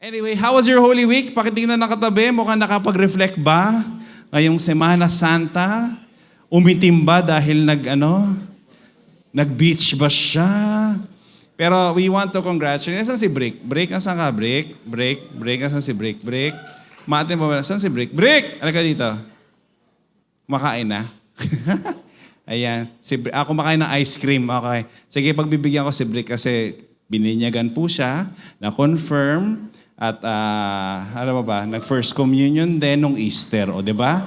Anyway, how was your Holy Week? Pakitingnan ng katabi, mukhang nakapag-reflect ba? Ngayong Semana Santa, umitim ba dahil nag-beach ba siya? Pero we want to congratulate. Saan si Brick? Brick, asan ka? Brick? Asan si Brick? Brick? Matin mo ba? Saan si Brick? Brick! Ano ka dito? Kumakain na? Ayan. Ako kumakain ng ice cream. Okay. Sige, pagbibigyan ko si Brick kasi bininyagan po siya, na-confirm, at nag-first communion din nung Easter. O, di ba?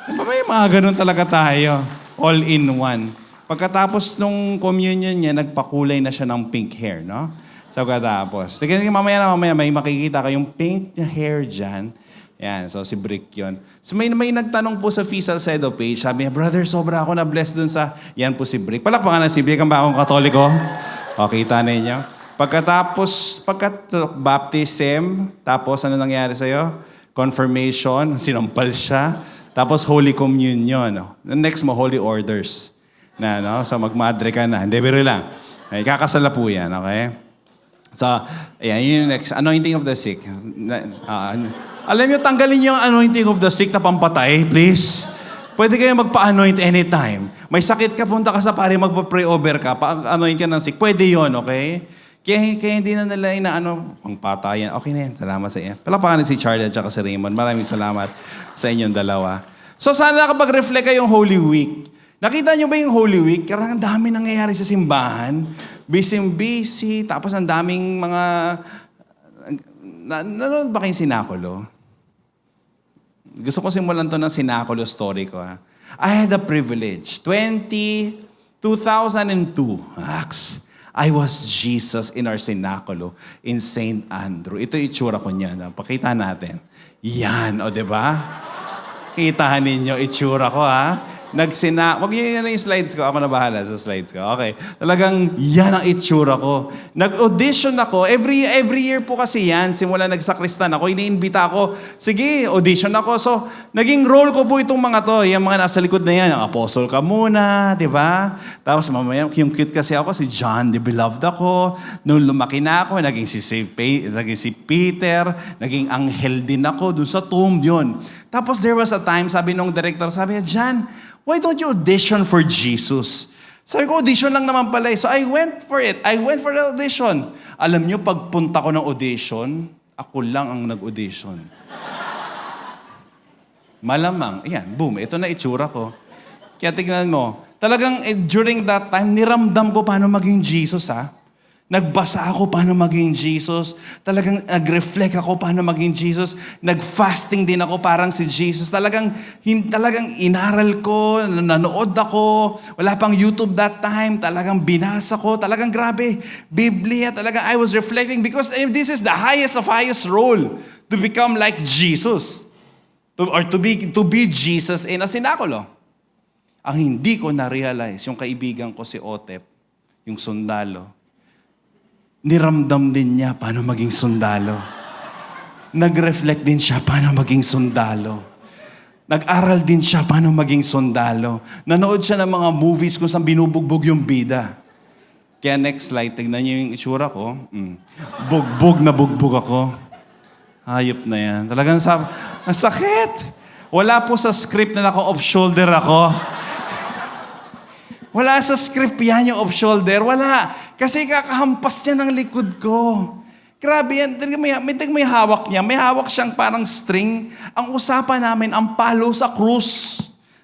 May mga ganun talaga tayo. All in one. Pagkatapos nung communion niya, nagpakulay na siya ng pink hair, no? So, pagkatapos. Sige, mamaya may makikita kayong pink hair dyan. Yan, so si Brick yun. So may nagtanong po sa Fee Salcedo page, sabi niya, brother, sobra ako na-bless dun sa... Yan po si Brick. Palakpakan na si Brick, ang bagong katoliko. O, kita ninyo. Pagkatapos baptism, tapos ano nangyari sa'yo? Confirmation, sinampal siya. Tapos Holy Communion. Next mo, Holy Orders. So magmadre ka na. Hindi, biro lang. Ay, kakasala po yan, okay? So, ayan, yun yung next. Anointing of the sick. Alam niyo, tanggalin yung anointing of the sick na pampatay, please. Pwede kayo magpa-anoint anytime. May sakit ka, punta ka sa pare, magpa-pray over ka, pa-anoint ka ng sick. Pwede yun, okay? Kaya hindi na nila ang patayan. Okay na yan. Salamat sa iyo. Palapakan si Charlie at si Raymond. Maraming salamat sa inyong dalawa. So sana nakapag-reflect kayong Holy Week. Nakita niyo ba yung Holy Week? Karang ang dami nangyayari sa simbahan. Busy. Tapos ang daming mga... Nanonood ba kayong Sinakulo? Gusto ko simulan to ng Sinakulo story ko. I had the privilege. 2002. I was Jesus in our Sinakulo in St. Andrew. Ito yung itsura ko niya. Pakita natin. Yan, o diba? Kitahan ninyo itsura ko, ha? Wag niyo yung slides ko. Ako na bahala sa slides ko. Okay. Talagang yan ang itsura ko. Nag-audition ako. Every year po kasi yan. Simula nagsakristan ako. Iniimbita ako. Sige, audition ako. So, naging role ko po itong mga to. Yung mga nasa likod na yan. Ang apostle ka muna. Diba? Tapos mamaya, yung cute kasi ako, si John the Beloved ako. Nung lumaki na ako, naging si Peter. Naging anghel din ako. Dun sa tomb yun. Tapos there was a time, sabi nung director, sabi niya, John, why don't you audition for Jesus? Sabi ko, audition lang naman pala. So I went for it. I went for the audition. Alam niyo, pagpunta ko ng audition, ako lang ang nag-audition. Malamang. Ayan, boom. Ito na itsura ko. Kaya tignan mo, talagang during that time, niramdam ko paano maging Jesus, ha? Nagbasa ako paano maging Jesus. Talagang nag-reflect ako paano maging Jesus. Nag-fasting din ako parang si Jesus. Talagang inaral ko, nanood ako. Wala pang YouTube that time. Talagang binasa ko. Talagang grabe. Biblia. Talagang I was reflecting because this is the highest of highest role to become like Jesus. Or to be Jesus in a Sinakulo. Ang hindi ko na-realize, yung kaibigan ko si Otep, yung sundalo, niramdam din niya paano maging sundalo. Nag-reflect din siya paano maging sundalo. Nag-aral din siya paano maging sundalo. Nanood siya ng mga movies kung saan binubugbog yung bida. Kaya next slide, tignan niyo yung itsura ko. Bugbog na bugbog ako. Hayop na yan. Talagang ang sakit. Wala po sa script na naka-off-shoulder ako. Wala sa script yan yung off-shoulder. Wala. Kasi kakahampas niya ng likod ko. Grabe yan. May hawak niya. May hawak siyang parang string. Ang usapan namin, ang palo sa krus.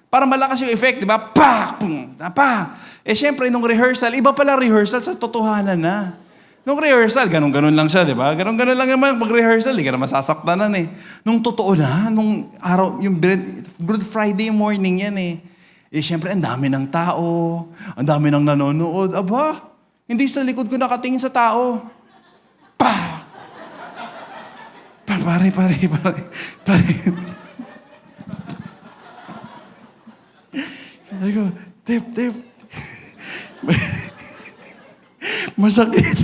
Para malakas yung effect, di ba? Pa! Pum! Pa! Siyempre, nung rehearsal, iba pala rehearsal sa totohanan na. Nung rehearsal, ganun-ganun lang siya, di ba? Ganun-ganun lang naman pag-rehearsal, di ka na masasaktanan eh. Nung totoo na, nung araw, yung Good Friday morning yan eh. Siyempre, ang dami ng tao. Ang dami ng nanonood. Aba! Hindi sa likod ko nakatingin sa tao. Pa! Pare. Sabi ko, Tip. Masakit.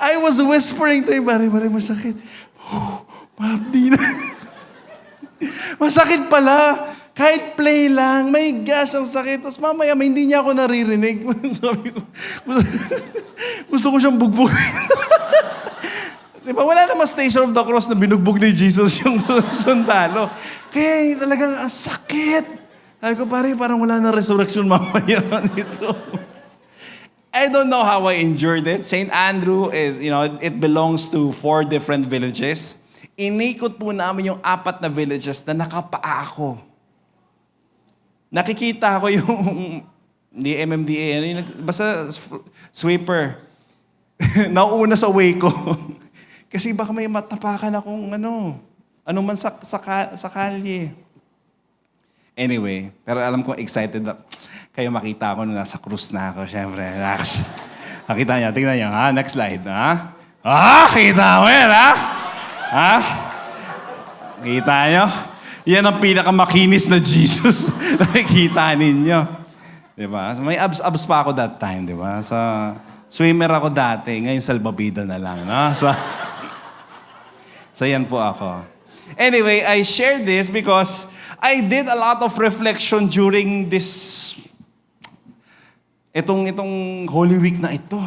I was whispering to him, pare, masakit. Mabdi na. Masakit pala. Kahit play lang, may gas ang sakit. Tapos mamaya, hindi niya ako naririnig. Sabi ko, gusto ko siyang bugbugin. Di ba? Wala namang Station of the Cross na binugbog ni Jesus yung sundalo. Kaya talagang ang sakit. Sabi ko, parang wala na resurrection mamaya nito. I don't know how I endured it. St. Andrew is, it belongs to 4 different villages. Inikot po namin yung 4 na villages na nakapaa ako. Nakikita ko yung, hindi MMDA, basta sweeper. Nauuna sa way ko. Kasi baka may matapakan akong ano man sa kalye. Anyway, pero alam ko excited na kayo makita ako nung nasa krus na ako, syempre. Nakita niya, tingnan niyo, ha? Next slide, ha? Kita mo yan, ha? Ha? Kita niyo? Yan ang pinakamakinis na Jesus. Nakikita ninyo. Diba? May abs pa ako that time, diba? Swimmer ako dati, ngayon salbabida na lang, no? So yan po ako. Anyway, I shared this because I did a lot of reflection during itong Holy Week na ito.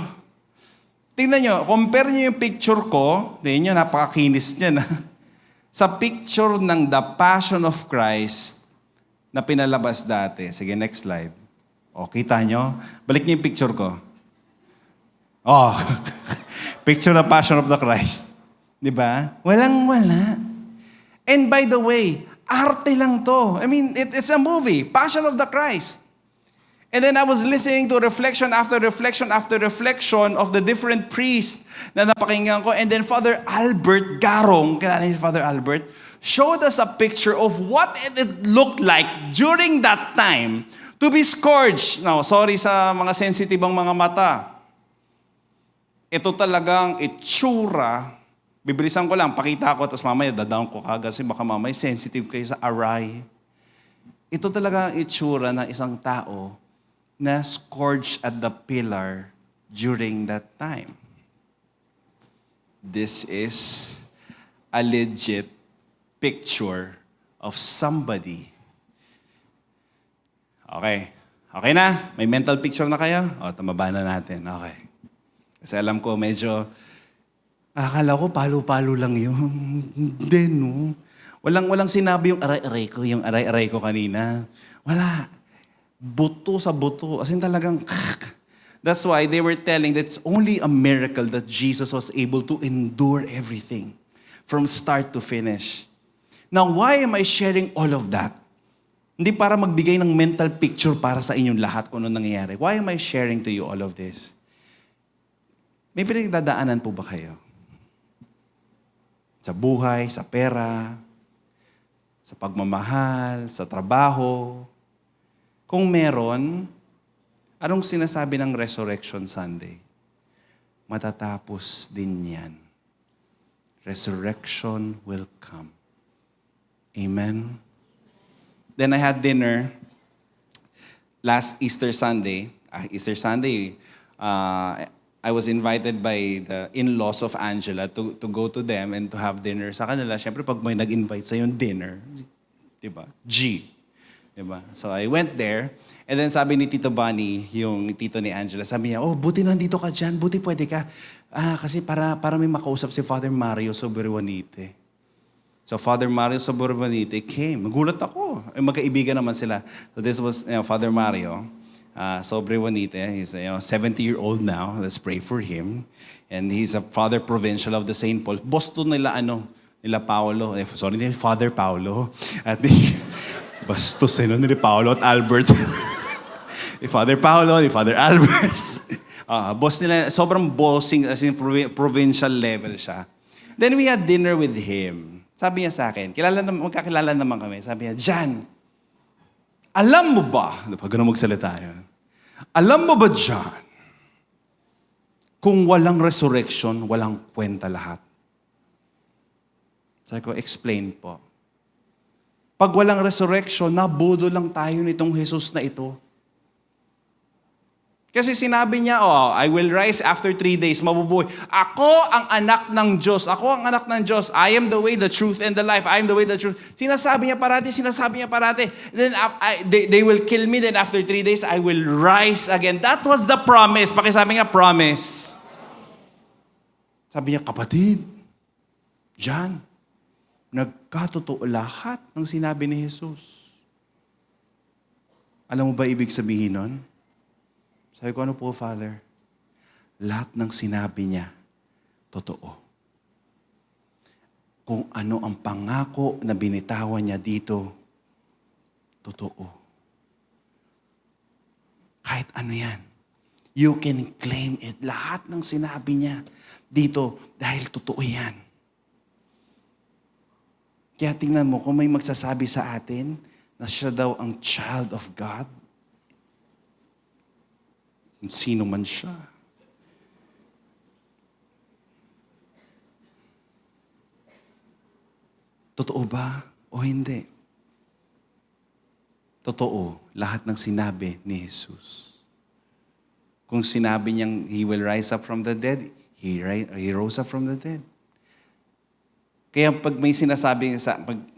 Tingnan nyo, compare nyo yung picture ko, tingnan nyo, napakakinis niya na. Sa picture ng The Passion of Christ na pinalabas dati. Sige, next slide. O, kita nyo? Balik nyo yung picture ko. Oh, picture ng Passion of the Christ. Diba? Walang-wala. And by the way, arte lang to. I mean, it's a movie, Passion of the Christ. And then I was listening to reflection after reflection after reflection of the different priests na napakinggan ko. And then Father Albert Garong, kilala niyo si Father Albert, showed us a picture of what it looked like during that time to be scourged. Now, sorry sa mga sensitive ang mga mata. Ito talagang itsura. Bibilisan ko lang, pakita ko, tapos mamaya dadown ko kagad kasi baka mamaya sensitive kayo sa aray. Ito talaga ang itsura ng isang tao na scourged at the pillar during that time. This is a legit picture of somebody. Okay. Okay na? May mental picture na kayo? O, tumaba na natin. Okay. Kasi alam ko medyo, akala ko palo-palo lang yun. Hindi, no? Walang sinabi yung aray-aray ko kanina. Wala. Buto sa buto. As in talagang, that's why they were telling that it's only a miracle that Jesus was able to endure everything from start to finish. Now, why am I sharing all of that? Hindi para magbigay ng mental picture para sa inyong lahat kung ano nangyayari. Why am I sharing to you all of this? May pinagdadaanan po ba kayo? Sa buhay, sa pera, sa pagmamahal, sa trabaho. Kung meron, anong sinasabi ng Resurrection Sunday? Matatapos din yan. Resurrection will come. Amen? Then I had dinner last Easter Sunday. I was invited by the in-laws of Angela to go to them and to have dinner sa kanila. Siyempre, pag may nag-invite sa yung dinner, diba? G. Diba? So I went there, and then sabi ni Tito Bunny, yung tito ni Angela, sabi niya, buti nandito ka dyan, buti pwede ka. Kasi para may makausap si Father Mario Soberwanite. So Father Mario Soberwanite came. Magulat ako. Magkaibigan naman sila. So this was Father Mario Soberwanite. He's 70-year-old now. Let's pray for him. And he's a Father Provincial of the St. Paul. Boston nila Paulo. Father Paulo. At bastos ni Paulo at Albert. Ni Father Paulo, ni Father Albert. Boss nila, sobrang bossing, as in provincial level siya. Then we had dinner with him. Sabi niya sa akin, magkakilala naman kami. Sabi niya, Jan, alam mo ba, pag ganun magsalita yun, alam mo ba, Jan, kung walang resurrection, walang kwenta lahat? Sabi ko, explain po. Pag walang resurrection, nabudo lang tayo nitong Jesus na ito. Kasi sinabi niya, I will rise after 3 days, mabubuhay. Ako ang anak ng Diyos. Ako ang anak ng Diyos. I am the way, the truth, and the life. I am the way, the truth. Sinasabi niya parati. Then they will kill me, then after 3 days, I will rise again. That was the promise. Pakisabi nga, promise. Sabi niya, kapatid, John, nagkatotoo lahat ng sinabi ni Jesus. Alam mo ba ibig sabihin nun? Sabi ko, ano po, Father? Lahat ng sinabi niya, totoo. Kung ano ang pangako na binitawan niya dito, totoo. Kahit ano yan. You can claim it. Lahat ng sinabi niya dito, dahil totoo yan. Kaya tingnan mo, kung may magsasabi sa atin na siya daw ang child of God, sino man siya. Totoo ba o hindi? Totoo, lahat ng sinabi ni Jesus. Kung sinabi niyang He will rise up from the dead, He rose up from the dead. Kaya pag may sinasabi,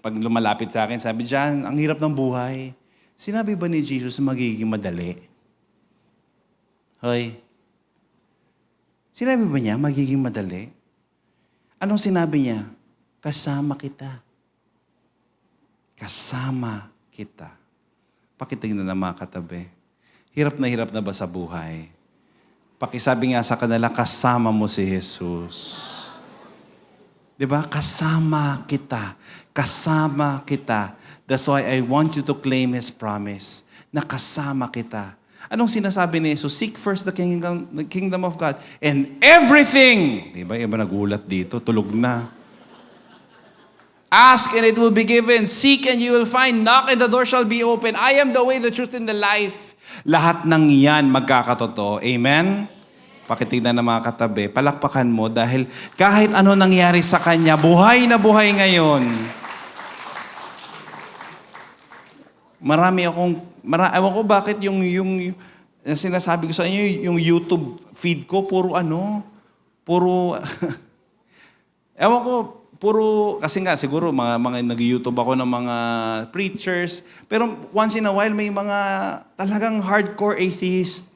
pag lumalapit sa akin, sabi, John, ang hirap ng buhay. Sinabi ba ni Jesus magiging madali? Hoy. Sinabi ba niya magiging madali? Anong sinabi niya? Kasama kita. Kasama kita. Pakitingnan na mga katabi. Hirap na ba sa buhay? Pakisabi nga sa kanila, kasama mo si Jesus. Diba? Kasama kita. Kasama kita. That's why I want you to claim His promise. Na kasama kita. Anong sinasabi ni Jesus? Seek first the kingdom of God. And everything. Diba? Iba nagulat dito. Tulog na. Ask and it will be given. Seek and you will find. Knock and the door shall be open. I am the way, the truth, and the life. Lahat ng yan magkakatotoo. Amen? Pakitignan ng mga katabi, palakpakan mo dahil kahit ano nangyari sa kanya, buhay na buhay ngayon. Ewan ko bakit yung sinasabi ko sa inyo, yung YouTube feed ko, ewan ko, kasi nga siguro mga nag-YouTube ako ng mga preachers, pero once in a while may mga talagang hardcore atheist.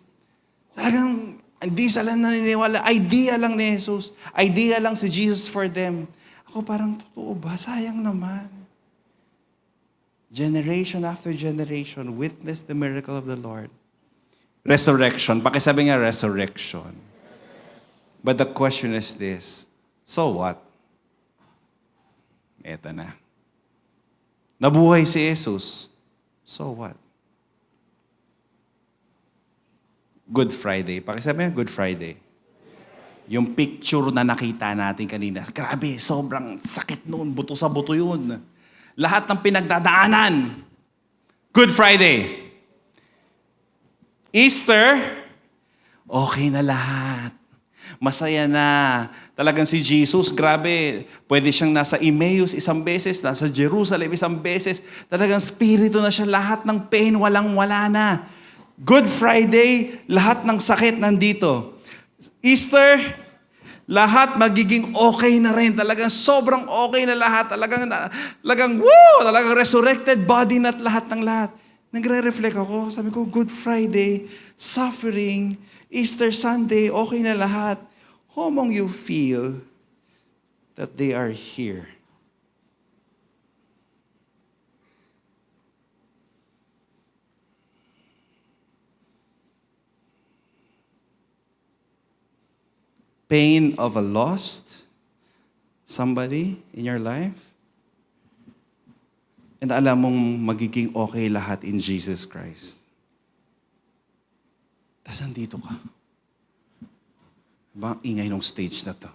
Talagang hindi sila naniniwala. Idea lang ni Jesus. Idea lang si Jesus for them. Ako parang, totoo ba? Sayang naman. Generation after generation witness the miracle of the Lord. Resurrection. Pakisabi nga, resurrection. But the question is this, so what? Eto na. Nabuhay si Jesus. So what? Good Friday. Pakisabi nga, Good Friday. Yung picture na nakita natin kanina, grabe, sobrang sakit noon. Buto sa buto yun. Lahat ng pinagdadaanan. Good Friday. Easter, okay na lahat. Masaya na. Talagang si Jesus, grabe, pwede siyang nasa Emmaus isang beses, nasa Jerusalem isang beses. Talagang spirito na siya, lahat ng pain, walang-wala na. Good Friday, lahat ng sakit nandito. Easter, lahat magiging okay na rin. Talagang sobrang okay na lahat. Talagang resurrected body na lahat ng lahat. Nagre-reflect ako. Sabi ko, Good Friday, suffering, Easter Sunday, okay na lahat. How among you feel that they are here? Pain of a lost somebody in your life? And alam mong magiging okay lahat in Jesus Christ. Tapos nandito ka. Diba ang ingay ng stage na to?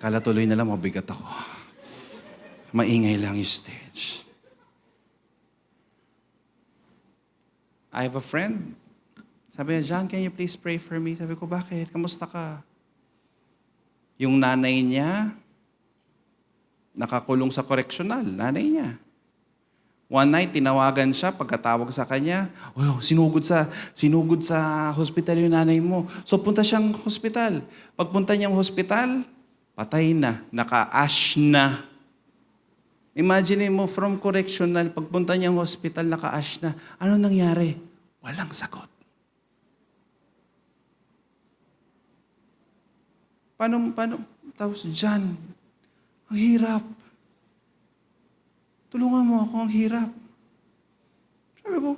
Kala tuloy na lang mabigat ako. Maingay lang yung stage. I have a friend. Sabi niya, John, can you please pray for me? Sabi ko, bakit? Kamusta ka? Yung nanay niya, nakakulong sa correctional. Nanay niya. One night, tinawagan siya, pagkatawag sa kanya, sinugod sa hospital yung nanay mo. So, punta siyang hospital. Pagpunta niyang hospital, patay na, naka-ash na. Imagine mo, from correctional, pagpunta niyang hospital, naka-ash na. Ano nangyari? Walang sagot. Paano, tapos, John, Ang hirap. Tulungan mo ako, ang hirap. Sabi ko,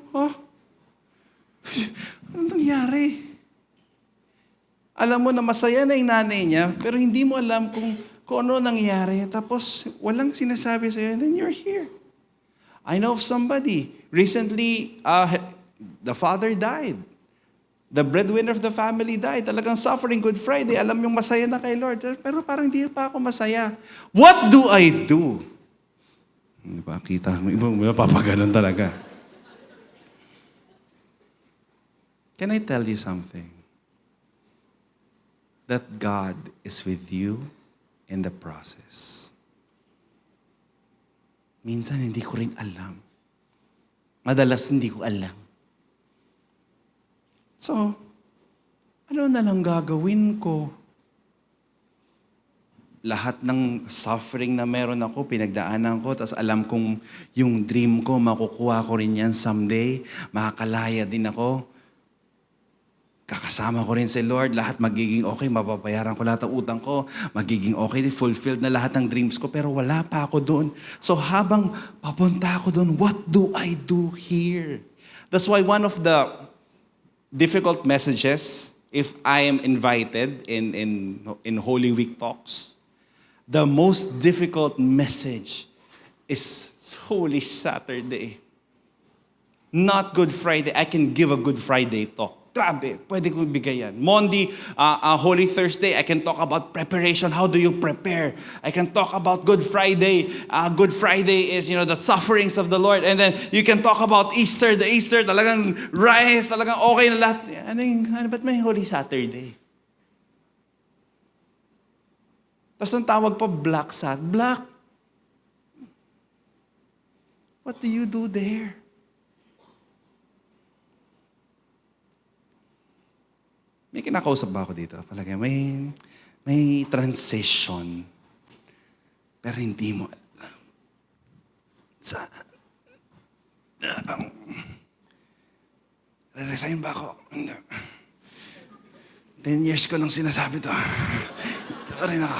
anong nangyari? Alam mo na masaya na yung nanay niya, pero hindi mo alam kung ano nangyari. Tapos, walang sinasabi sa'yo, and then you're here. I know of somebody. Recently, the father died. The breadwinner of the family died. Talagang suffering Good Friday. Alam yung masaya na kay Lord. Pero parang hindi pa ako masaya. What do I do? Hindi ba? Kita mo, ibang napapaganon talaga. Can I tell you something? That God is with you in the process. Minsan hindi ko rin alam. Madalas hindi ko alam. So, ano na lang gagawin ko? Lahat ng suffering na meron ako, pinagdaanan ko, tapos alam kong yung dream ko, makukuha ko rin yan someday, makakalaya din ako. Kakasama ko rin si Lord, lahat magiging okay, mababayaran ko lahat ng utang ko, magiging okay, fulfilled na lahat ng dreams ko, pero wala pa ako doon. So habang papunta ako doon, what do I do here? That's why one of the difficult messages, if I am invited in Holy Week talks, the most difficult message is Holy Saturday. Not Good Friday. I can give a Good Friday talk. Grabe, pwede ko ibigay yan. Monday, Holy Thursday, I can talk about preparation. How do you prepare? I can talk about Good Friday. Good Friday is, the sufferings of the Lord. And then you can talk about Easter. The Easter, talagang rise, talagang okay na lahat. Ba't may Holy Saturday? Tapos ang tawag pa, Black Sat. Black. What do you do there? May kinakausap ba ako dito? Palagay, may transition. Pero hindi mo alam. Re-resign ba ako? 10 years ko nang sinasabi to. Ito pa rin ako.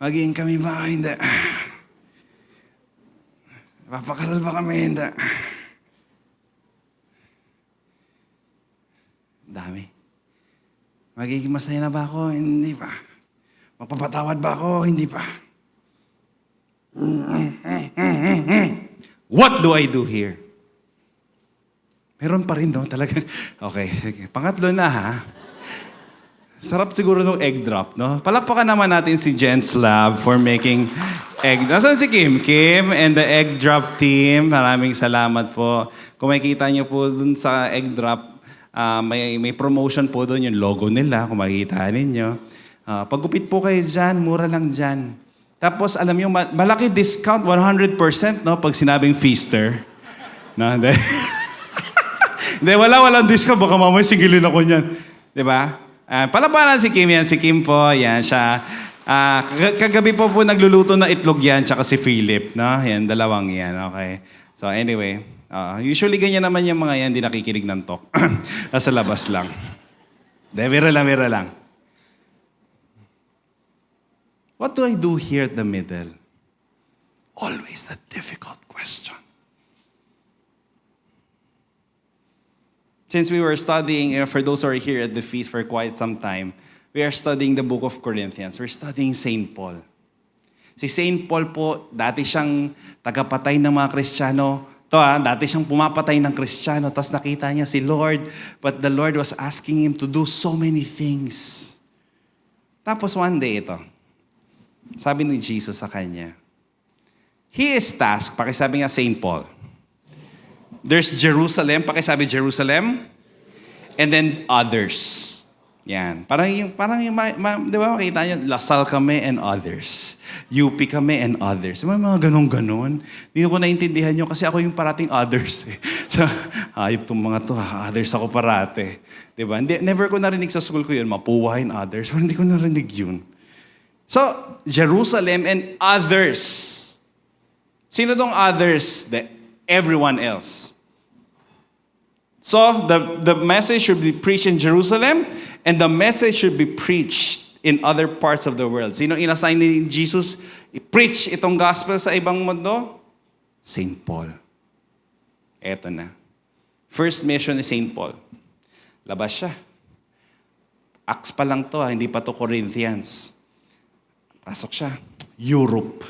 Magiging kami ba? Hindi. Papakasal ba kami? Hindi. Dami. Magiging masaya na ba ako? Hindi pa. Mapapatawad ba ako? Hindi pa. What do I do here? Meron pa rin daw talaga. Okay. Pangatlo na ha. Sarap siguro ng egg drop, no? Palakpakan naman natin si Jen's Lab for making egg. Nasaan si Kim? Kim and the egg drop team. Maraming salamat po. Kung makikita niyo po dun sa egg drop, may promotion po doon, yung logo nila, kung makikita ninyo. Paggupit po kayo dyan, mura lang dyan. Tapos, alam nyo, malaki discount, 100%, no? Pag sinabing feaster. No? Hindi, walang discount, baka mamaya sigilin ako niyan. Diba? Palabanan si Kim yan. Si Kim po, yan siya. Kagabi po nagluluto ng itlog yan, tsaka si Philip, no? Yan, dalawang yan, okay. So, anyway. Usually, ganyan naman yung mga yan, di nakikinig ng talk. Nasa labas lang. Bira lang. What do I do here at the middle? Always the difficult question. Since we were studying, for those who are here at the feast for quite some time, we are studying the book of Corinthians. We're studying St. Paul. Si St. Paul po, dati siyang tagapatay ng mga Kristiyano. Dati siyang pumapatay ng Kristiyano, tapos nakita niya si Lord, but the Lord was asking him to do so many things. Tapos one day ito, sabi ni Jesus sa kanya, he is tasked, pakisabi nga St. Paul. There's Jerusalem, pakisabi Jerusalem, and then others. Yan. Parang yung di ba makita niyo, Lasal kami and others. UP kami and others. May mga ganun-ganon. Hindi ko naintindihan nyo kasi ako yung parating others. So, ayop tong mga to, others ako parate. Di ba? Never ko narinig sa school ko yun, mapuwain others. Pero hindi ko narinig yun. So, Jerusalem and others. Sino tong others? Everyone else. So, the message should be preached in Jerusalem, and the message should be preached in other parts of the world. Sino inassign ni Jesus i-preach itong gospel sa ibang mundo? Saint Paul. Eto na. First mission ni Saint Paul. Labas siya. Acts pa lang to, hindi pa to Corinthians. Pasok siya. Europe,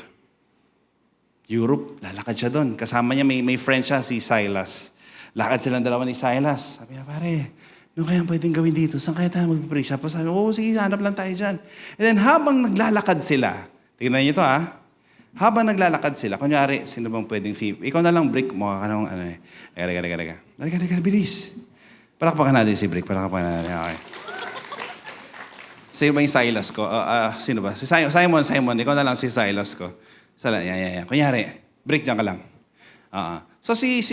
lalakad siya doon. Kasama niya, may friend siya, si Silas. Lakad silang dalawa ni Silas. Sabi niya, pare, ano kaya pwedeng gawin dito? Saan kaya tayo mag-preach? Tapos sabi, sige, hanap lang tayo dyan. And then habang naglalakad sila, tingnan niyo to habang naglalakad sila, kunyari, sino bang pwedeng ikaw na lang, Brick, mukha ka nang Halika, bilis. Palakpakan natin si Brick, palakpakan natin. Okay. Sino ba yung Silas ko? Sino ba? Si Simon, ikaw na lang si Silas ko. Yan. Kunyari, Brick, dyan ka lang. So si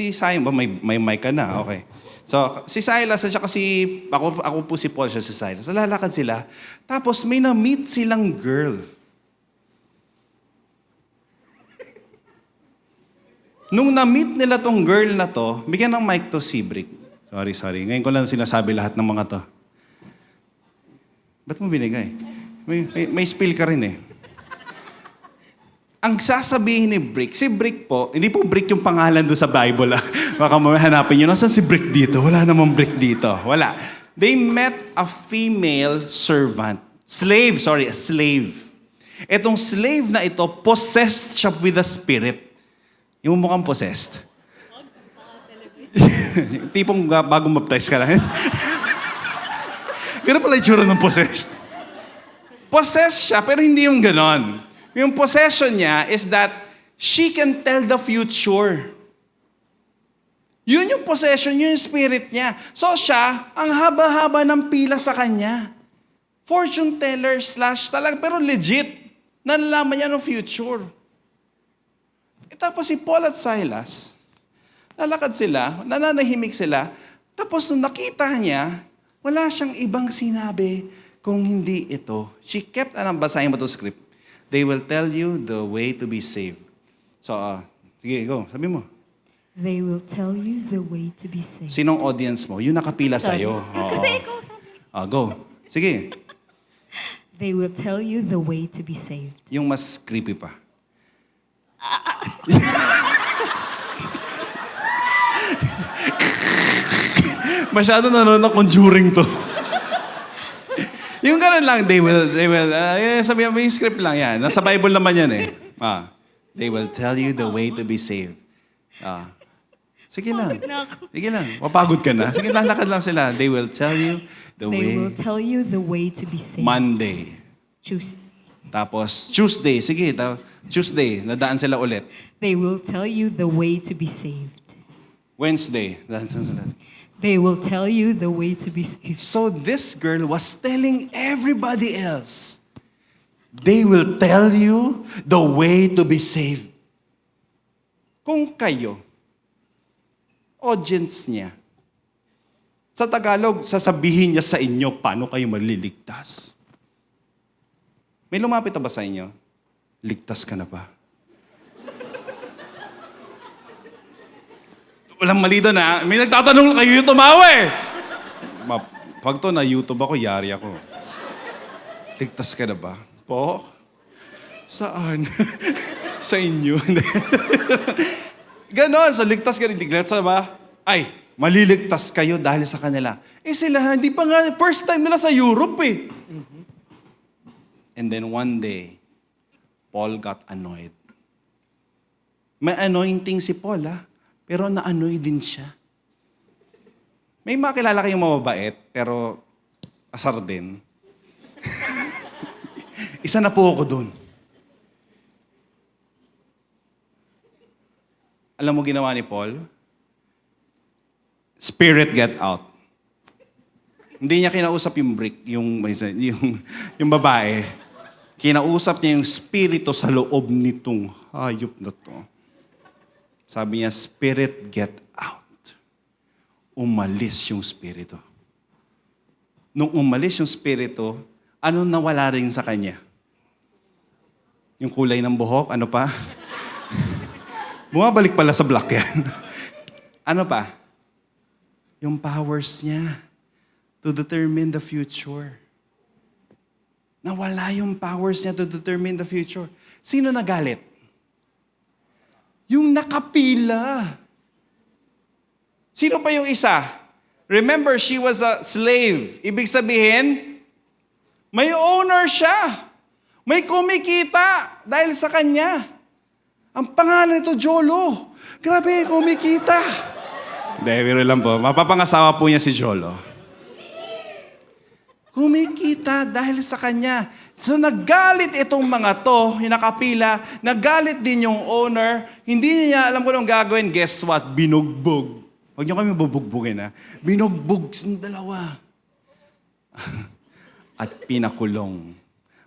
Simon, may mic ka na, okay. So si Silas at saka ako po si Paul, siya si Silas. So lalakad sila, tapos may na-meet silang girl. Nung na-meet nila tong girl na to, bigyan ng mic to si Brick. Sorry. Ngayon ko lang sinasabi lahat ng mga to. Ba't mo binigay? May spill ka rin eh. Ang sasabihin ni Brick, si Brick po, hindi po Brick yung pangalan doon sa Bible. Baka hanapin nyo, nasan si Brick dito? Wala namang Brick dito. Wala. They met a female servant. A slave. Etong slave na ito, possessed siya with a spirit. Yung mukhang possessed. Tipong bagong baptize ka lang. Ganun pala yung tsura ng possessed. Possessed siya, pero hindi yung ganon. Yung possession niya is that she can tell the future. Yun yung possession, yun yung spirit niya. So siya, ang haba-haba ng pila sa kanya. Fortune teller / talaga, pero legit. Nalalaman niya ng future. Tapos si Paul at Silas, lalakad sila, nananahimik sila, tapos nung nakita niya, wala siyang ibang sinabi kung hindi ito. She kept, basahin mo ito script. They will tell you the way to be saved. So, sige, go, sabi mo. They will tell you the way to be saved. Sinong audience mo? Yung nakapila sa'yo. Kasi ikaw sabi. Go, sige. They will tell you the way to be saved. Yung mas creepy pa. Masyado nanonood ng Conjuring to. Yung ganun lang, they will, sabi mo yung script lang yan. Nasa Bible naman yan eh. They will tell you the way to be saved. Sige lang. Mapagod ka na. Sige, lalakad lang sila. They will tell you the way. They will tell you the way to be saved. Monday. Tuesday. Tapos, Tuesday. Sige, Tuesday. Nadaan sila ulit. They will tell you the way to be saved. Wednesday. Nadaan sila. They will tell you the way to be saved. So this girl was telling everybody else, they will tell you the way to be saved. Kung kayo, audience niya, sa Tagalog, sasabihin niya sa inyo paano kayo maliligtas. May lumapit na ba sa inyo? Ligtas ka na ba? Walang mali doon ha. May nagtatanong lang kayo yung tumawa eh. Pag to na YouTube ako, yari ako. Ligtas ka na ba? Po? Saan? Sa inyo. Ganon. So ligtas ka rin. Ligtas ka ba? Ay, maliligtas kayo dahil sa kanila. Eh sila, hindi pa nga, first time nila sa Europe eh. And then one day, Paul got annoyed. May anointing si Paul pero na-annoy din siya. May makilala kayong mababait, pero asar din. Isa na po ako dun. Alam mo ginawa ni Paul? Spirit get out. Hindi niya kinausap yung brick, yung babae. Kinausap niya yung spirito sa loob nitong hayop na to. Sabi niya, spirit get out. Umalis yung spirito. Nung umalis yung spirito, ano nawala rin sa kanya? Yung kulay ng buhok, ano pa? Bumabalik pala sa black yan. Ano pa? Yung powers niya to determine the future. Nawala yung powers niya to determine the future. Sino nagalit? Yung nakapila. Sino pa yung isa? Remember, she was a slave. Ibig sabihin, may owner siya. May kumikita dahil sa kanya. Ang pangalan nito, Jolo. Grabe, kumikita. Hindi, biro lang po. Mapapangasawa po niya si Jolo. Kumikita dahil sa kanya. So naggalit itong mga to, yung nakapila, naggalit din yung owner, hindi niya alam kung anong gagawin. Guess what? Binugbog. Huwag niyo kami bubugbugin, ha? Binugbog ng dalawa. At pinakulong.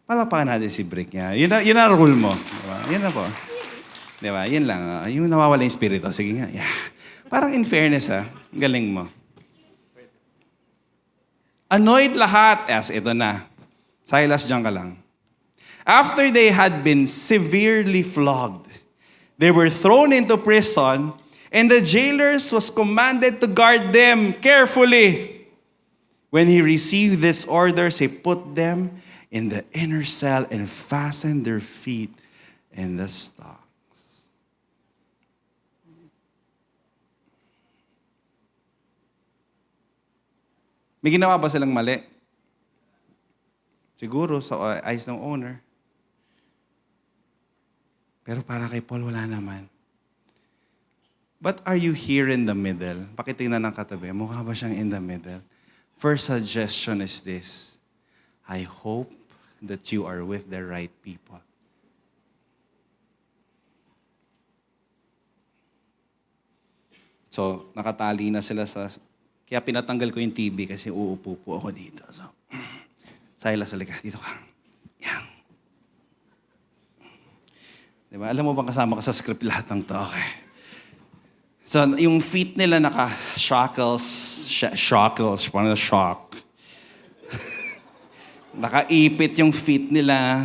Palapakan natin si Brick niya. Yun ang rule mo. Diba? Yun na po. Diba? Yun lang. Yung nawawala yung spirito. Sige nga. Yeah. Parang in fairness, ha? Galing mo. Annoyed lahat. Yes, ito na. Silas, dyan ka lang. After they had been severely flogged, they were thrown into prison, and the jailers was commanded to guard them carefully. When he received these orders, he put them in the inner cell and fastened their feet in the stocks. May ginawa ba silang mali? Siguro sa eyes ng owner. Pero para kay Paul, wala naman. But are you here in the middle? Pakitingnan ng katabi. Mukha ba siyang in the middle? First suggestion is this. I hope that you are with the right people. So, nakatali na sila sa... Kaya pinatanggal ko yung TV kasi uupo po ako dito. So, Silas, halika. Dito ka. Yan. Diba? Alam mo bang kasama ka sa script lahat ng to? Okay. So, yung feet nila naka-shackles. Shackles. Parang shock. Nakaipit yung feet nila.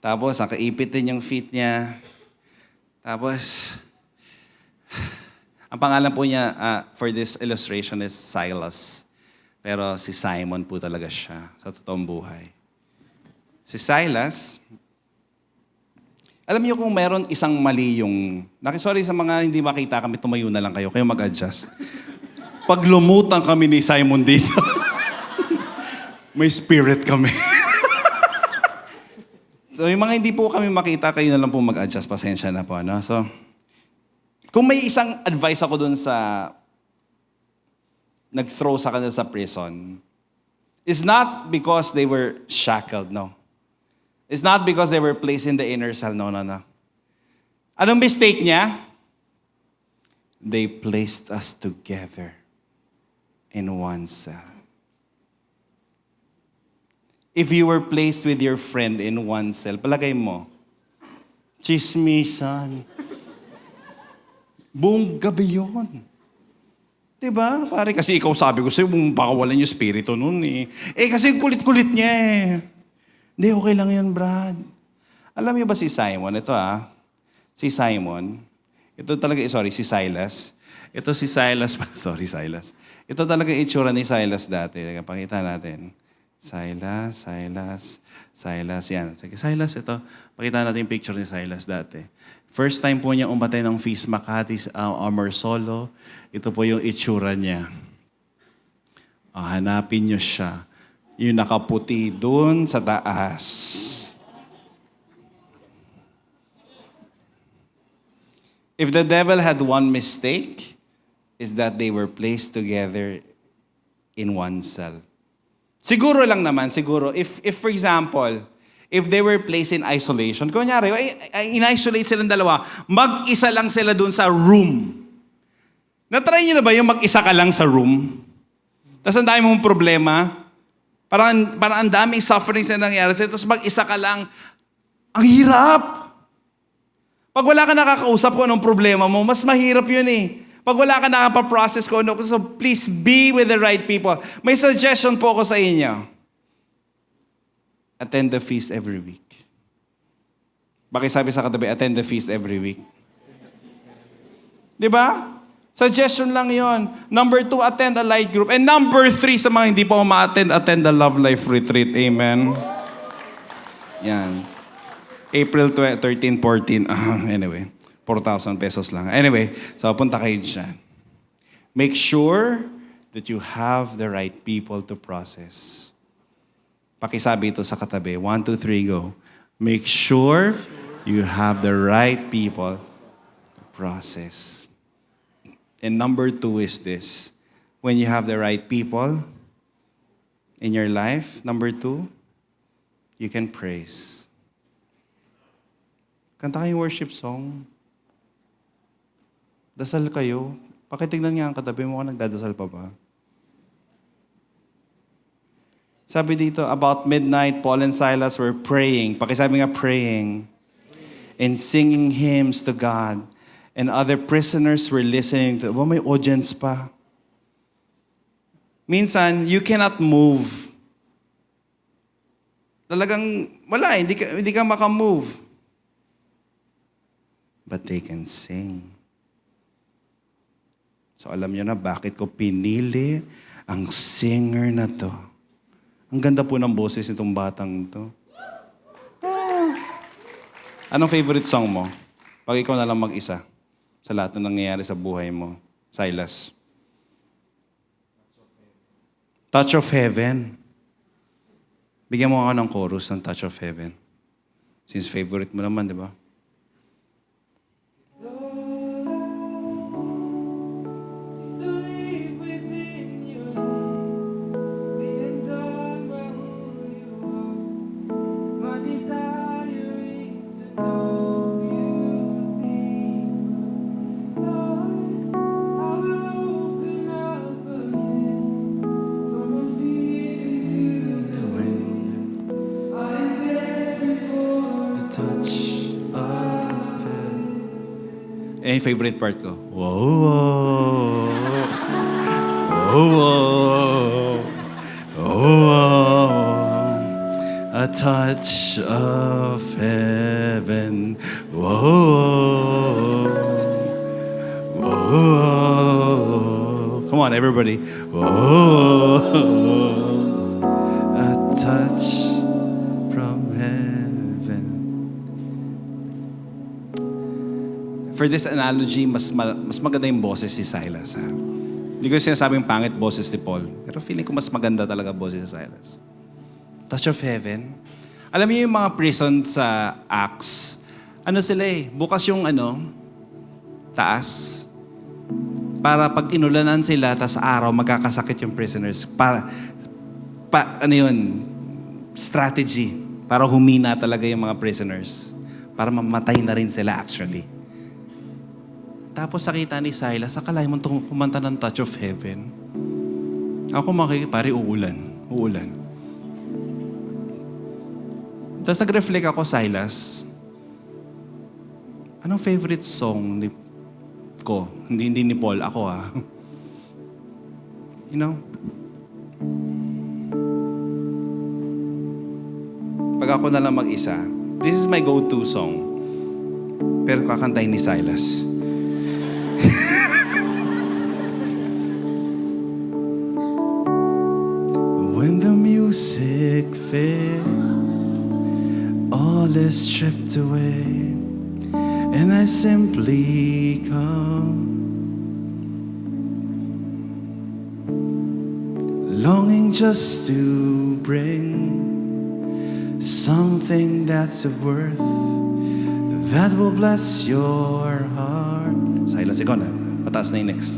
Tapos, nakaipit din yung feet niya. Tapos... Ang pangalan po niya for this illustration is Silas. Pero si Simon po talaga siya sa totoong buhay. Si Silas, alam niyo kung meron isang mali yung... Sorry sa mga hindi makita kami, tumayo na lang kayo mag-adjust. Pag lumutan kami ni Simon dito, may spirit kami. So yung mga hindi po kami makita, kayo na lang po mag-adjust. Pasensya na po. No? So, kung may isang advice ako dun sa nag-throw sa kanila sa prison, it's not because they were shackled, no. It's not because they were placed in the inner cell, no. Anong mistake niya? They placed us together in one cell. If you were placed with your friend in one cell, palagay mo, chismisan. Buong gabi yun. Diba? Pare, kasi ikaw sabi ko sa'yo, baka walan yung spirito nun eh. Kasi kulit-kulit niya eh. Hindi, okay lang yan, Brad. Alam niyo ba si Simon? Ito si Simon. Ito talaga, si Silas. Ito si Silas, Silas. Ito talaga itsura ni Silas dati. Pakita natin. Silas. Yan. Sige, Silas, ito. Pakita natin yung picture ni Silas dati. First time po niya umatay ng Feast Makati Amor Solo. Ito po yung itsura niya. Hanapin niyo siya. Yung nakaputi dun sa taas. If the devil had one mistake, is that they were placed together in one cell. Siguro lang naman, if for example, if they were placed in isolation, kunyari, in-isolate silang dalawa, mag-isa lang sila dun sa room. Na-try niyo na ba yung mag-isa ka lang sa room? Tapos ang dami mong problema, parang ang daming sufferings na nangyari sa'yo, tapos mag-isa ka lang, ang hirap! Pag wala ka nakakausap kung anong problema mo, mas mahirap yun eh. Pag wala ka nakapa-process kung ano, so please be with the right people. May suggestion po ako sa inyo. Attend the feast every week. Sabi sa katabi, attend the feast every week. Diba? Suggestion lang yon. Number 2, attend a light group. And number 3, sa mga hindi pa attend the Love Life Retreat. Amen. Yan. April 13, 14. Anyway, 4,000 pesos lang. Anyway, so punta kayo dyan. Make sure that you have the right people to process. Pakisabi ito sa katabi. 1, 2, 3, go. Make sure you have the right people to process. And number 2 is this. When you have the right people in your life, number 2, you can praise. Kanta kayong worship song. Dasal kayo. Pakitignan nga ang katabi mo kung nagdadasal pa ba. Sabi dito, about midnight, Paul and Silas were praying. Pakisabi nga, praying. And singing hymns to God. And other prisoners were listening to, may audience pa. Minsan, you cannot move. Talagang, wala, hindi ka makamove. But they can sing. So alam nyo na bakit ko pinili ang singer na to. Ang ganda po ng boses nitong batang to. Anong favorite song mo? Pag ikaw na lang mag-isa sa lahat ng nangyayari sa buhay mo, Silas. Touch of Heaven. Bigyan mo ako ng chorus ng Touch of Heaven. Since favorite mo naman, di ba? Eh, favorite part ko. Whoa, whoa, whoa, whoa, a touch of heaven. Whoa, whoa, come on, everybody. Whoa, a touch from heaven. For this analogy, mas maganda yung boses ni Silas. Ha? Hindi ko sinasabing pangit boses ni Paul. Pero feeling ko mas maganda talaga boses ni Silas. Touch of Heaven. Alam niyo yung mga prison sa Acts, ano sila eh, bukas yung taas. Para pag inulanan sila, tas araw, magkakasakit yung prisoners. Strategy. Para humina talaga yung mga prisoners. Para mamatay na rin sila actually. Tapos sakita ni Silas, akalain mo kumanta ng Touch of Heaven. Ako pare, uulan. Tapos nag-reflect ako, Silas. Anong favorite song ko? Hindi ni Paul, ako You know? Pag ako na lang mag-isa, this is my go-to song. Pero kakantahin ni Silas. When the music fades, all is stripped away, and I simply come, longing just to bring something that's of worth that will bless your heart. Silas, ikaw na. Pataas na yung next.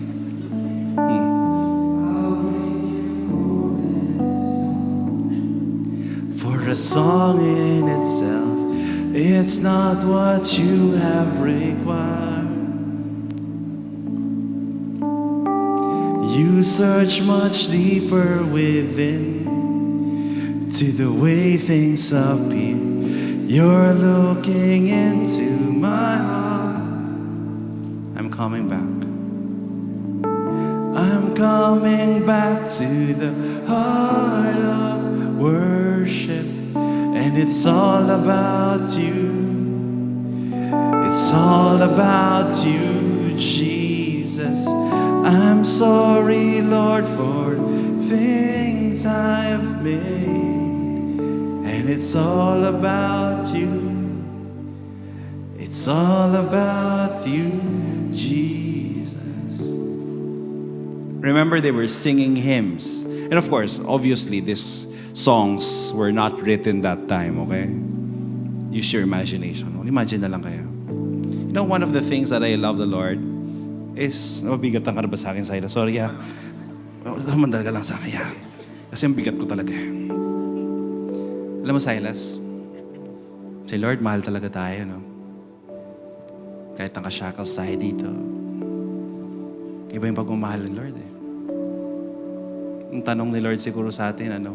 For a song in itself, it's not what you have required. You search much deeper within to the way things appear. You're looking into my heart. I'm coming back. I'm coming back to the heart of worship. And it's all about you. It's all about you, Jesus. I'm sorry, Lord, for things I've made. And And it's all about you. It's all about you, Jesus. Remember, they were singing hymns. And of course, obviously, these songs were not written that time, okay? Use your imagination. Imagine na lang kayo. You know, one of the things that I love the Lord is, mabigatan ka na ba sa akin, Silas? Sorry, mandal ka lang sa akin, Kasi ang bigat ko talaga. Alam mo, Silas, si Lord, mahal talaga tayo, no? Kahit nakashackles tayo dito. Iba yung pagmamahal ng Lord, Ang tanong ni Lord siguro sa atin,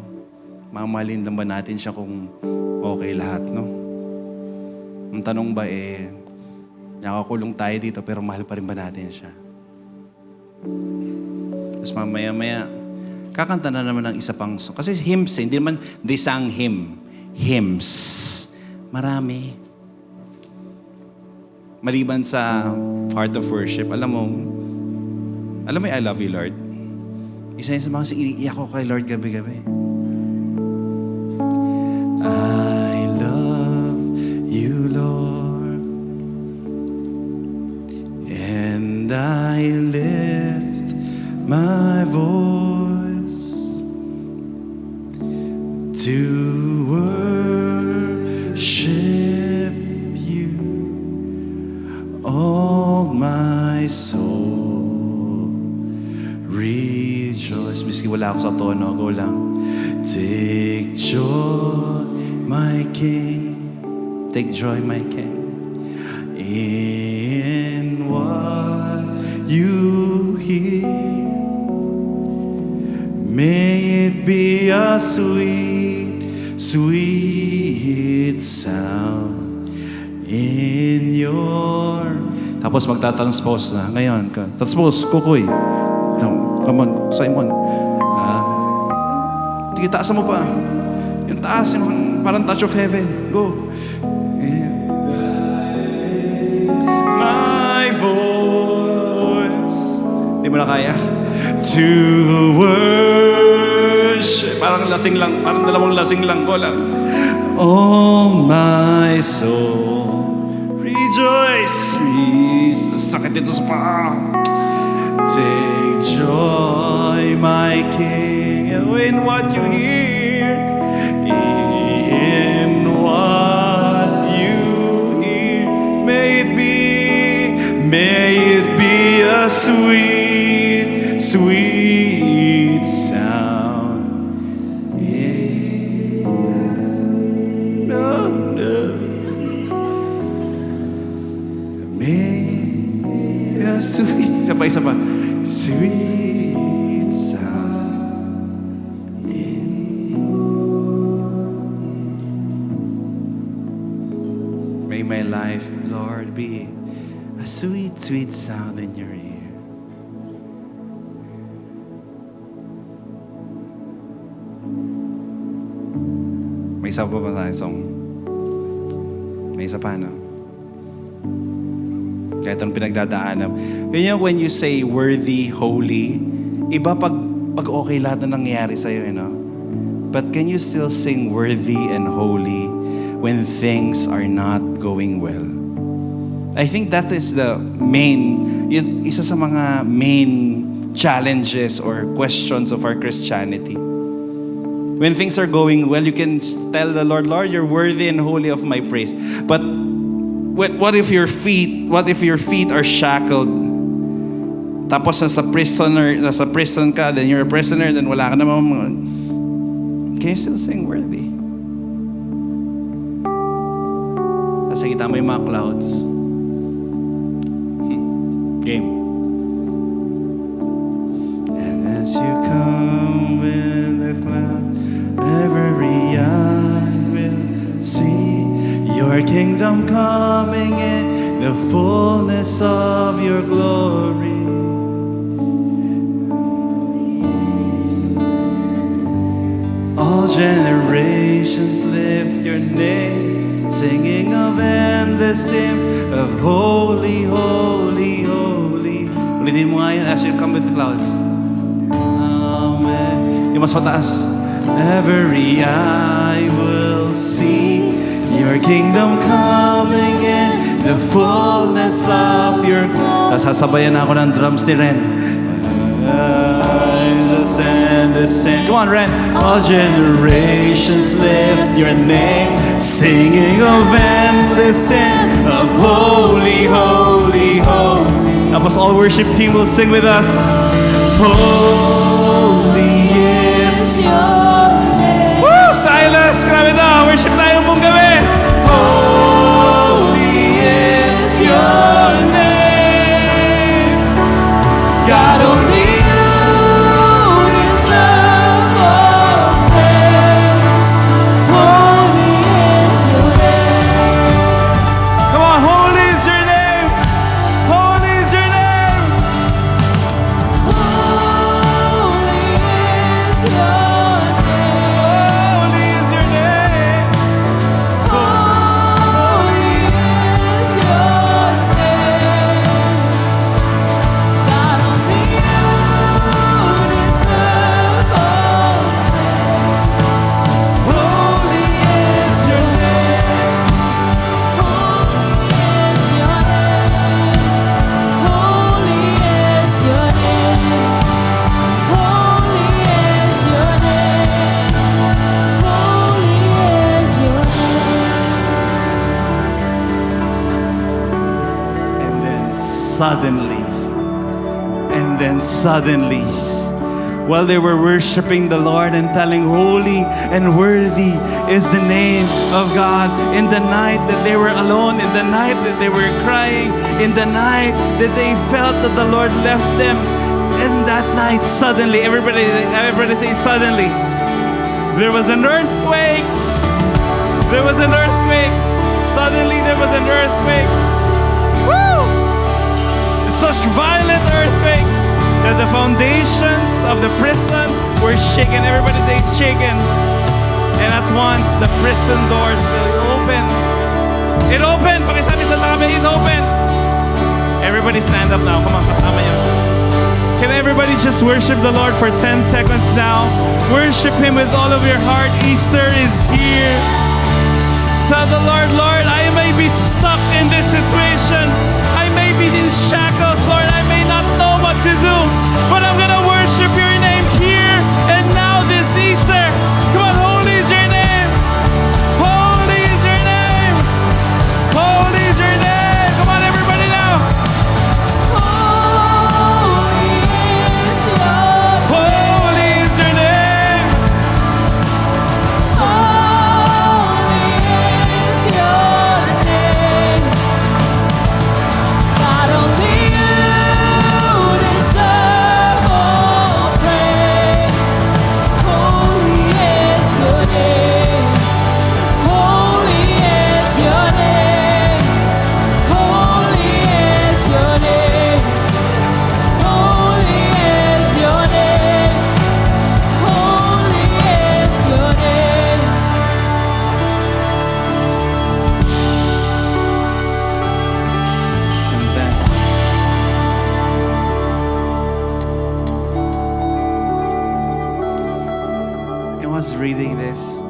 mamahalin lang ba natin siya kung okay lahat, no? Ang tanong ba, nakakulong tayo dito pero mahal pa rin ba natin siya? Tapos mamaya-maya, kakanta na naman ng isa pang song. Kasi hymns, hindi naman they sang hymn. Hymns. Marami. Maliban sa heart of worship, alam mo yung I love you, Lord. Isa yun sa mga iniiyak ko kay Lord gabi-gabi. I love you, Lord, and I lift my voice to worship you, all my soul rejoice. Miski wala ako sa tono, go lang. Take joy, my King. Take joy, my King, in what you hear. May it be a sweet, sweet sound in your... Tapos magta-transpose na. Ngayon, transpose, kukoy. No, come on, Simon. Sige, taasan mo pa. Yung taas, yung parang touch of heaven. Go. My voice. Hindi mo na kaya. To worship. Parang lasing lang. Parang dalawang lasing lang ko lang. Oh, my soul. Rejoice. Sakit dito sa paa. Take joy, my King, in what you hear. In what you hear. May it be a sweet, sweet sound. Sweet, isa pa. Sweet sound May my life, Lord, be a sweet, sweet sound in your ear. May isa pa ba tayo song? May isa pa, no? Kahit anong pinagdadaanan. Yun yung when you say worthy, holy, iba pag okay lahat na nangyayari sa'yo, But can you still sing worthy and holy when things are not going well? I think that is the isa sa mga main challenges or questions of our Christianity. When things are going well, you can tell the Lord, Lord, you're worthy and holy of my praise. But what if your feet are shackled? Tapos nasa prison ka, then you're a prisoner, then wala ka naman. Can you still sing worthy? Kasi kita mo yung mga clouds. Game. And as you come with the cloud, every eye will see your kingdom coming in the fullness of your glory. All generations lift your name, singing of endless hymn of holy, holy, holy. Ulitin mo nga yun as you come with the clouds. Amen. Yung mas mataas. Every eye will see your kingdom coming in the fullness of your... Tapos sasabayan ako ng drums ni Ren. Descend. Come on, Ren. All generations lift your name, singing of endless sin, of holy, holy, holy. Tapos all worship team will sing with us. Holy is your name. Woo! Silas, grabe daw. Worship tayo mong gabi. Holy is your name. God only suddenly, while they were worshiping the Lord and telling, holy and worthy is the name of God, in the night that they were alone, in the night that they were crying, in the night that they felt that the Lord left them, in that night, suddenly, everybody say suddenly, there was an earthquake. There was an earthquake. Suddenly there was an earthquake. Woo! It's such violent earthquake that the foundations of the prison were shaken. Everybody say shaken. And at once, the prison doors will open. It opened! Pakisabi sa tabi, it opened! Everybody stand up now. Come on, kasama niyo. Can everybody just worship the Lord for 10 seconds now? Worship Him with all of your heart. Easter is here. Tell the Lord, Lord, I may be stuck in this situation. I may be in shackles, Lord. I may not know what to do, but I'm gonna worship your name here and now this Easter. Come on, holy is your name. Holy is your name. Holy is your name. Come on, everybody now. Holy is your name. Holy is your name. Holy is your name. God only reading this,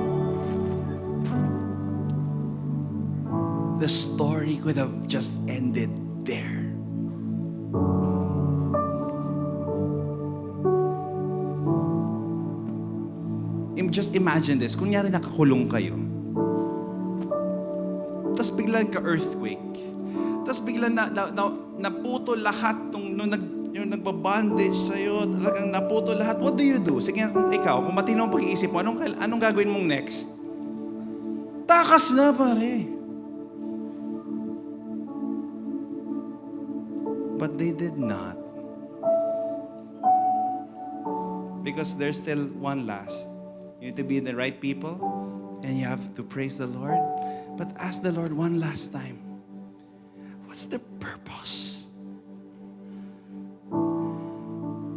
the story could have just ended there. Just imagine this. Kunyari nakakulong kayo. Tapos biglang ka-earthquake. Tapos biglang naputo lahat yung nagbabandage sa'yo, talagang naputo lahat. What do you do? Sige, ikaw, kung matino ang pag-iisip mo, anong gagawin mong next? Takas na, pare. But they did not. Because there's still one last. You need to be the right people, and you have to praise the Lord. But ask the Lord one last time, what's the purpose?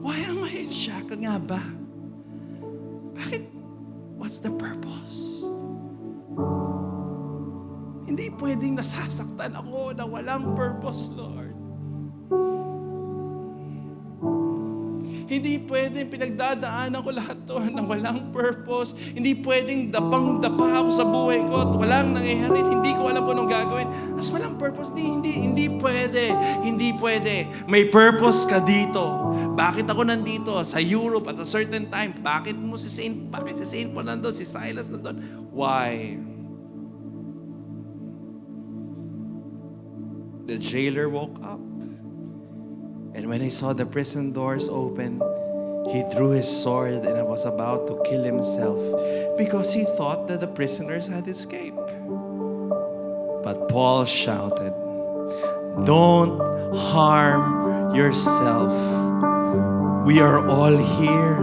Why am I in shackle nga ba? Bakit? What's the purpose? Hindi pwedeng nasasaktan ako na walang purpose, Lord. Hindi pwedeng pinagdadaanan ko lahat to ng walang purpose. Hindi pwedeng dapang-dapa ako sa buhay ko at walang nangyayari. Hindi ko alam kung anong gagawin. As walang purpose, hindi pwede. Hindi pwede. May purpose ka dito. Bakit ako nandito sa Europe at a certain time? Bakit si Saint Paul nandun? Si Silas nandun? Why? The jailer woke up. And when he saw the prison doors open, he drew his sword and was about to kill himself because he thought that the prisoners had escaped. But Paul shouted, "Don't harm yourself. We are all here."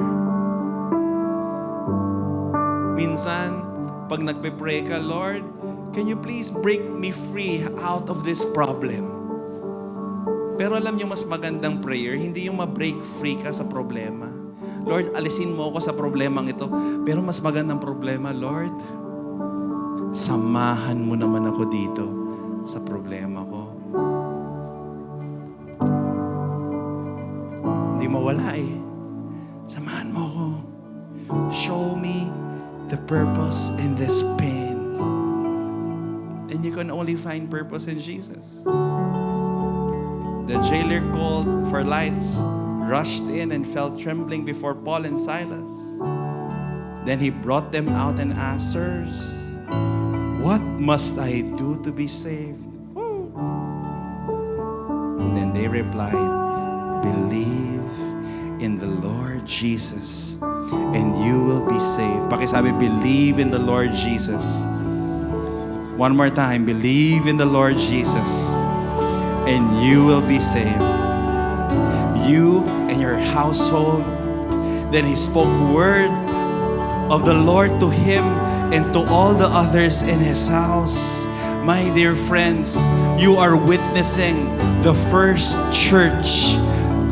Minsan, pag nagpe-pray ka, Lord, can you please break me free out of this problem? Pero alam niyo, mas magandang prayer, hindi yung ma-break free ka sa problema. Lord, alisin mo ako sa problemang ito. Pero mas magandang problema, Lord, samahan mo naman ako dito sa problema ko. Hindi mawala eh. Samahan mo ako. Show me the purpose in this pain. And you can only find purpose in Jesus. The jailer called for lights, rushed in and fell trembling before Paul and Silas. Then he brought them out and asked, "Sirs, what must I do to be saved?" And then they replied, "Believe in the Lord Jesus and you will be saved." Pakisabi, believe in the Lord Jesus. One more time, believe in the Lord Jesus and you will be saved. You and your household. Then he spoke word of the Lord to him and to all the others in his house. My dear friends, you are witnessing the first church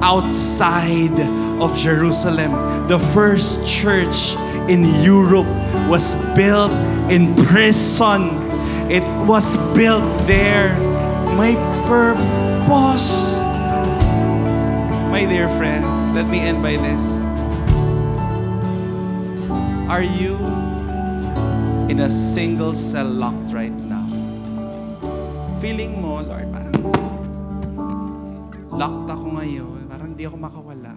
outside of Jerusalem. The first church in Europe was built in prison. It was built there. My purpose. My dear friends, let me end by this. Are you in a single cell locked right now? Feeling mo, Lord, parang locked ako ngayon. Parang di ako makawala.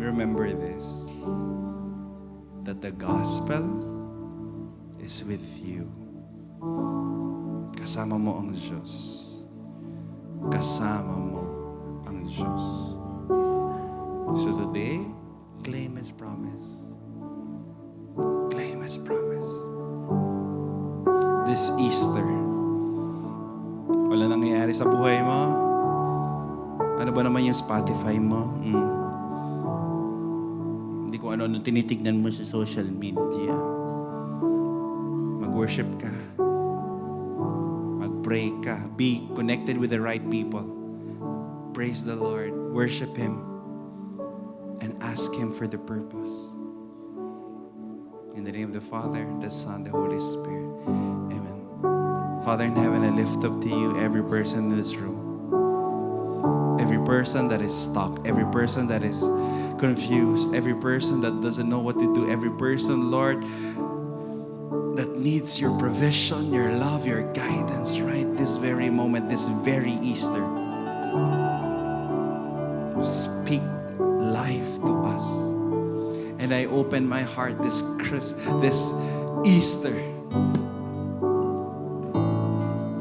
Remember this, that the gospel is with you. Kasama mo ang Diyos. Kasama mo ang Diyos. So today, claim His promise. Claim His promise. This Easter, wala nangyayari sa buhay mo? Ano ba naman yung Spotify mo? Hindi ko ano tinitignan mo sa social media. Mag-worship ka. Mag-pray ka. Be connected with the right people. Praise the Lord. Worship Him. And ask Him for the purpose. In the name of the Father, the Son, the Holy Spirit. Amen. Father in heaven, I lift up to you every person in this room. Every person that is stuck. Every person that is confused. Every person that doesn't know what to do. Every person, Lord, that needs your provision, your love, your guidance right this very moment, this very Easter. Speak life to us. And I open my heart this Easter.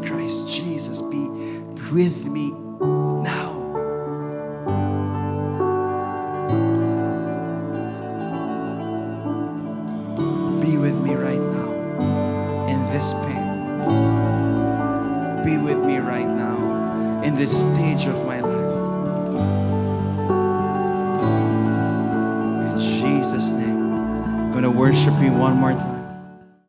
Christ Jesus, be with me now. Be with me right now in this pain. Be with me right now in this stage of my life. In Jesus' name, I'm going to worship you one more time.